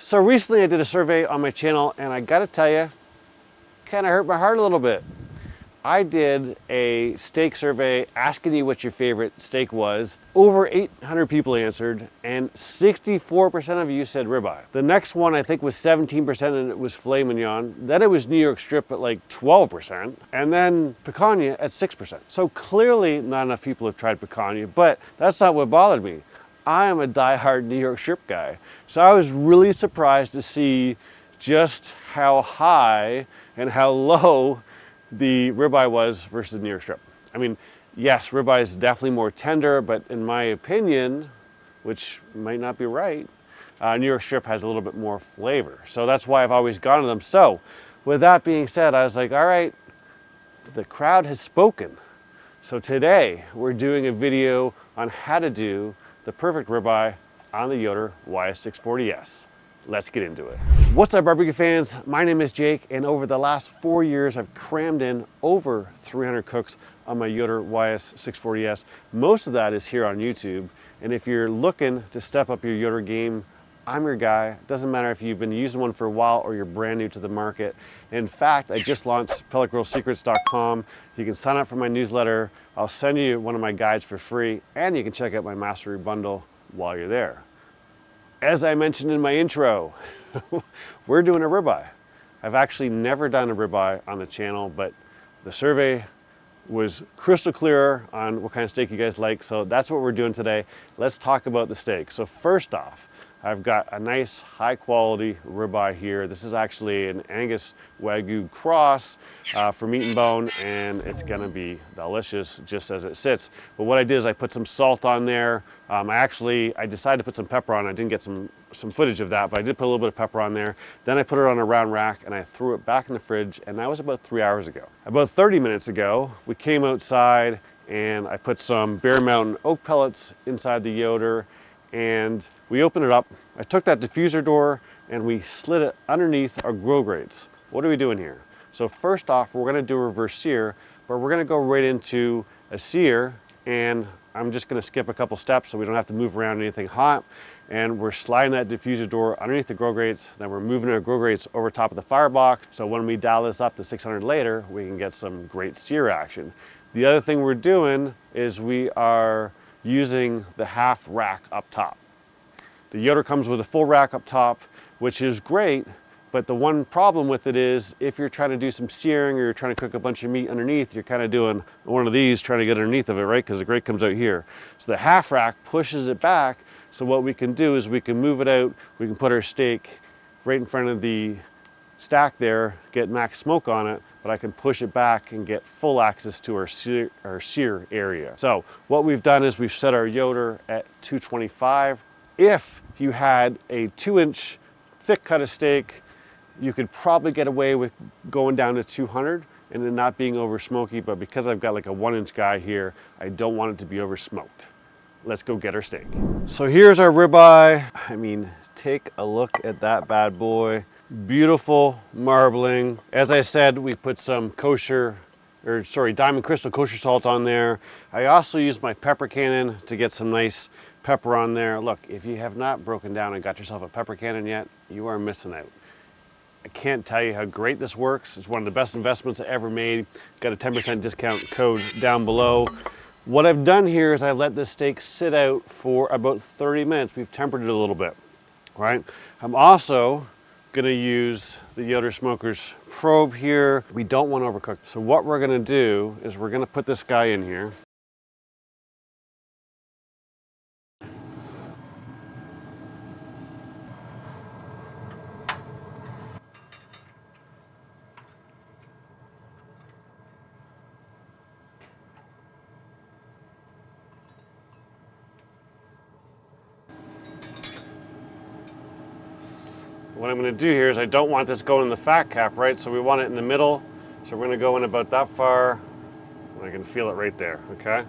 So recently I did a survey on my channel and I gotta tell you, kind of hurt my heart a little bit. I did a steak survey asking you what your favorite steak was. Over 800 people answered and 64% of you said ribeye. The next one I think was 17% and it was filet mignon. Then it was New York strip at like 12% and then picanha at 6%. So clearly not enough people have tried picanha, but that's not what bothered me. I am a diehard New York strip guy. So I was really surprised to see just how high and how low the ribeye was versus the New York strip. I mean, yes, ribeye is definitely more tender, but in my opinion, which might not be right, New York strip has a little bit more flavor. So that's why I've always gone to them. So with that being said, I was like, all right, the crowd has spoken. So today we're doing a video on how to do the perfect ribeye on the Yoder YS640S. Let's get into it. What's up, barbecue fans? My name is Jake, and over the last 4 years, I've crammed in over 300 cooks on my Yoder YS640S. Most of that is here on YouTube. And if you're looking to step up your Yoder game, I'm your guy. It doesn't matter if you've been using one for a while or you're brand new to the market. In fact, I just launched pelletgrillsecrets.com. You can sign up for my newsletter. I'll send you one of my guides for free, and you can check out my mastery bundle while you're there. As I mentioned in my intro, we're doing a ribeye. I've actually never done a ribeye on the channel, but the survey was crystal clear on what kind of steak you guys like, so that's what we're doing today. Let's talk about the steak. So first off, I've got a nice high quality ribeye here. This is actually an Angus Wagyu cross for meat and bone, and it's gonna be delicious just as it sits. But what I did is I put some salt on there. I decided to put some pepper on. I didn't get some footage of that, but I did put a little bit of pepper on there. Then I put it on a round rack and I threw it back in the fridge, and that was about 3 hours ago. About 30 minutes ago, we came outside and I put some Bear Mountain oak pellets inside the Yoder, and we opened it up. I took that diffuser door and we slid it underneath our grill grates. What are we doing here? So first off, we're gonna do a reverse sear, but we're gonna go right into a sear, and I'm just gonna skip a couple steps so we don't have to move around anything hot. And we're sliding that diffuser door underneath the grill grates, then we're moving our grill grates over top of the firebox. So when we dial this up to 600 later, we can get some great sear action. The other thing we're doing is we are using the half rack up top. The Yoder comes with a full rack up top, which is great, but the one problem with it is if you're trying to do some searing or you're trying to cook a bunch of meat underneath, you're kind of doing one of these trying to get underneath of it, right? Because the grate comes out here. So the half rack pushes it back. So what we can do is we can move it out, we can put our steak right in front of the stack there, get max smoke on it, but I can push it back and get full access to our sear area. So what we've done is we've set our Yoder at 225. If you had a 2-inch thick cut of steak, you could probably get away with going down to 200 and it not being over smoky, but because I've got like a 1-inch guy here, I don't want it to be over smoked. Let's go get our steak. So here's our ribeye. I mean, take a look at that bad boy. Beautiful marbling. As I said, we put some Diamond Crystal kosher salt on there. I also used my pepper cannon to get some nice pepper on there. Look, if you have not broken down and got yourself a pepper cannon yet, you are missing out. I can't tell you how great this works. It's one of the best investments I ever made. Got a 10% discount code down below. What I've done here is I let this steak sit out for about 30 minutes. We've tempered it a little bit, right? I'm also gonna use the Yoder Smokers probe here. We don't want to overcook. So what we're gonna do is we're gonna put this guy in here. What I'm gonna do here is I don't want this going in the fat cap, right? So we want it in the middle. So we're gonna go in about that far. And I can feel it right there, okay?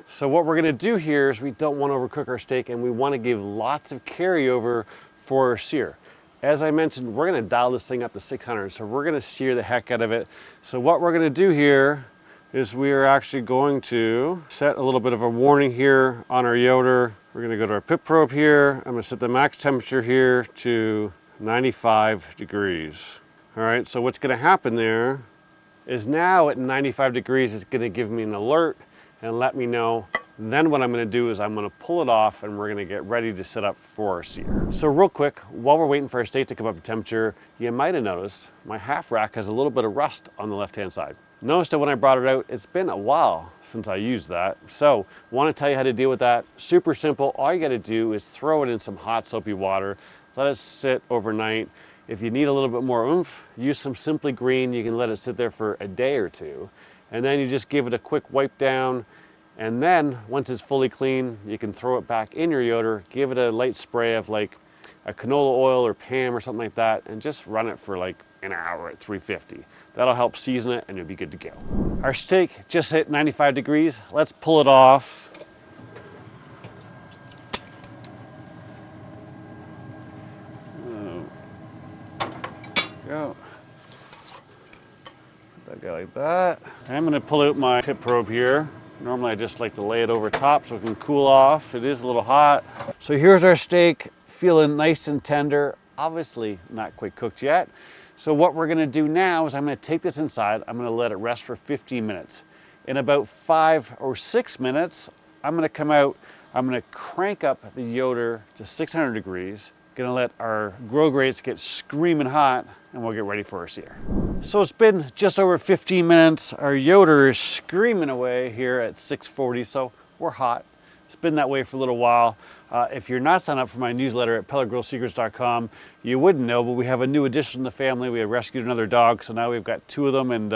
So what we're gonna do here is we don't want to overcook our steak, and we want to give lots of carryover for our sear. As I mentioned, we're gonna dial this thing up to 600, so we're gonna sear the heck out of it. So what we're gonna do here is we are actually going to set a little bit of a warning here on our Yoder. We're gonna go to our pit probe here. I'm gonna set the max temperature here to 95 degrees. All right, so what's gonna happen there is now at 95 degrees, it's gonna give me an alert and let me know. And then what I'm gonna do is I'm gonna pull it off and we're gonna get ready to set up for our sear. So real quick, while we're waiting for our steak to come up to temperature, you might have noticed my half rack has a little bit of rust on the left-hand side. Noticed that when I brought it out, it's been a while since I used that. So want to tell you how to deal with that. Super simple. All you got to do is throw it in some hot soapy water, let it sit overnight. If you need a little bit more oomph, use some Simply Green. You can let it sit there for a day or two. And then you just give it a quick wipe down. And then once it's fully clean, you can throw it back in your Yoder, give it a light spray of like a canola oil or Pam or something like that, and just run it for like an hour at 350. That'll help season it and you'll be good to go. Our steak just hit 95 degrees. Let's pull it off. Go. Put that guy like that. I'm gonna pull out my pit probe here. Normally I just like to lay it over top so it can cool off. It is a little hot. So here's our steak, feeling nice and tender. Obviously not quite cooked yet. So what we're gonna do now is I'm gonna take this inside, I'm gonna let it rest for 15 minutes. In about 5 or 6 minutes, I'm gonna come out, I'm gonna crank up the Yoder to 600 degrees, gonna let our grill grates get screaming hot, and we'll get ready for our sear. So it's been just over 15 minutes. Our Yoder is screaming away here at 640, so we're hot. It's been that way for a little while. If you're not signed up for my newsletter at pelletgrillsecrets.com, you wouldn't know, but we have a new addition to the family. We have rescued another dog, so now we've got 2 of them, and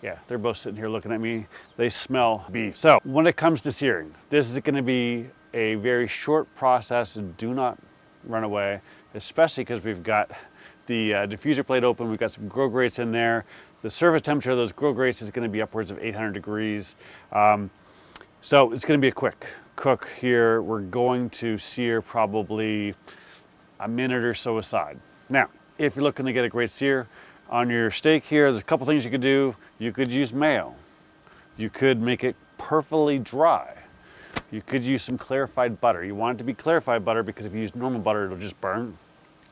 yeah, they're both sitting here looking at me. They smell beef. So when it comes to searing, this is gonna be a very short process. Do not run away, especially because we've got the diffuser plate open. We've got some grill grates in there. The surface temperature of those grill grates is gonna be upwards of 800 degrees. So it's gonna be a quick cook here. We're going to sear probably a minute or so aside. Now, if you're looking to get a great sear on your steak here, there's a couple things you could do. You could use mayo. You could make it perfectly dry. You could use some clarified butter. You want it to be clarified butter because if you use normal butter, it'll just burn.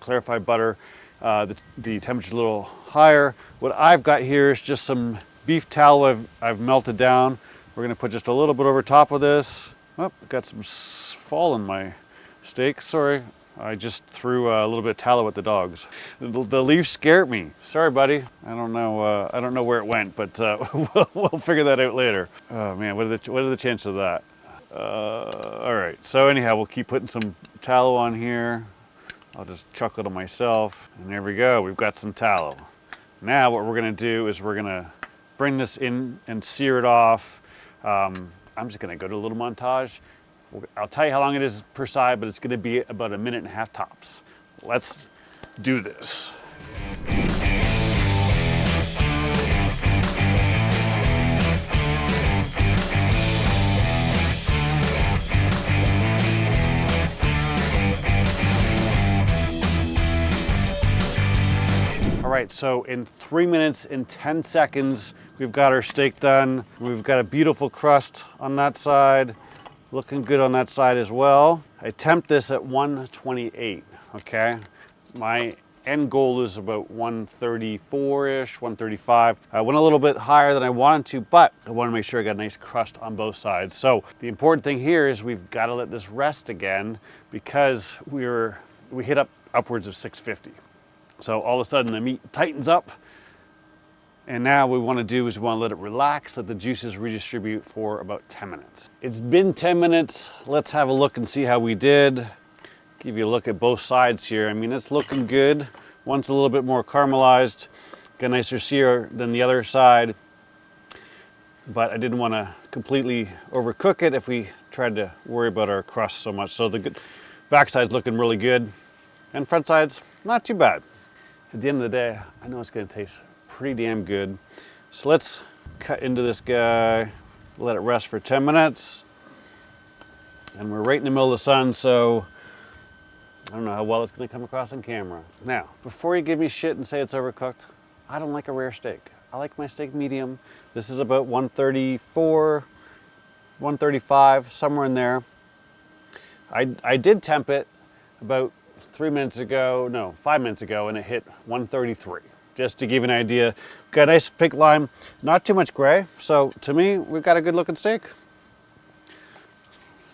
Clarified butter, the temperature's a little higher. What I've got here is just some beef tallow I've melted down. We're gonna put just a little bit over top of this. Oh, got some fall in my steak, sorry. I just threw a little bit of tallow at the dogs. The leaves scared me. Sorry, buddy. I don't know where it went, but we'll figure that out later. Oh man, what are the chances of that? All right, so anyhow, we'll keep putting some tallow on here. I'll just chuckle to myself, and there we go. We've got some tallow. Now what we're gonna do is we're gonna bring this in and sear it off. I'm just gonna go to a little montage. I'll tell you how long it is per side, but it's gonna be about a minute and a half tops. Let's do this. All right, so in 3 minutes and 10 seconds, we've got our steak done. We've got a beautiful crust on that side. Looking good on that side as well. I temp this at 128, okay? My end goal is about 134-ish, 135. I went a little bit higher than I wanted to, but I want to make sure I got a nice crust on both sides. So the important thing here is we've got to let this rest again because we hit upwards of 650. So all of a sudden the meat tightens up, and now what we want to do is we want to let it relax, let the juices redistribute for about 10 minutes. It's been 10 minutes. Let's have a look and see how we did. Give you a look at both sides here. I mean, it's looking good. One's a little bit more caramelized, got a nicer sear than the other side, but I didn't want to completely overcook it if we tried to worry about our crust so much. So the back side's looking really good, and front side's not too bad. At the end of the day, I know it's going to taste pretty damn good. So let's cut into this guy, let it rest for 10 minutes. And we're right in the middle of the sun, so I don't know how well it's going to come across on camera. Now, before you give me shit and say it's overcooked, I don't like a rare steak. I like my steak medium. This is about 134, 135, somewhere in there. I did temp it about 5 minutes ago, and it hit 133. Just to give you an idea. Got a nice pink lime, not too much gray. So to me, we've got a good looking steak.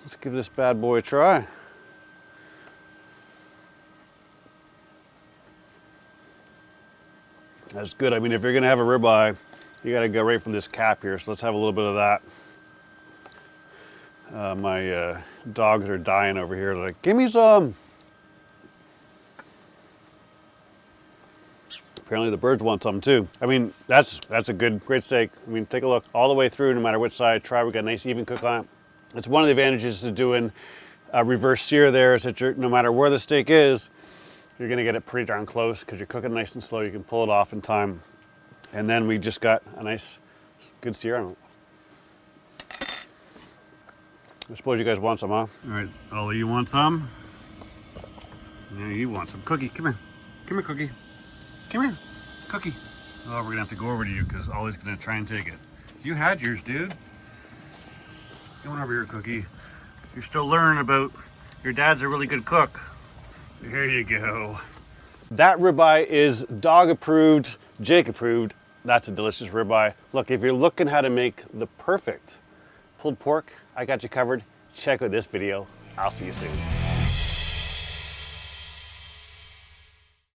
Let's give this bad boy a try. That's good. I mean, if you're gonna have a ribeye, you gotta go right from this cap here. So let's have a little bit of that. My dogs are dying over here. They're like, give me some. Apparently the birds want some too. I mean, that's a great steak. I mean, take a look all the way through, no matter which side. Try, we got a nice even cook on it. It's one of the advantages to doing a reverse sear there is that no matter where the steak is, you're gonna get it pretty darn close because you're cooking nice and slow. You can pull it off in time. And then we just got a nice, good sear on it. I suppose you guys want some, huh? All right, Ollie, you want some? Yeah, you want some. Cookie, come here. Come here, Cookie. Come here, Cookie. Oh, we're gonna have to go over to you because Ollie's gonna try and take it. You had yours, dude. Come on over here, Cookie. You're still learning about your dad's a really good cook. Here you go. That ribeye is dog approved, Jake approved. That's a delicious ribeye. Look, if you're looking how to make the perfect pulled pork, I got you covered. Check out this video. I'll see you soon.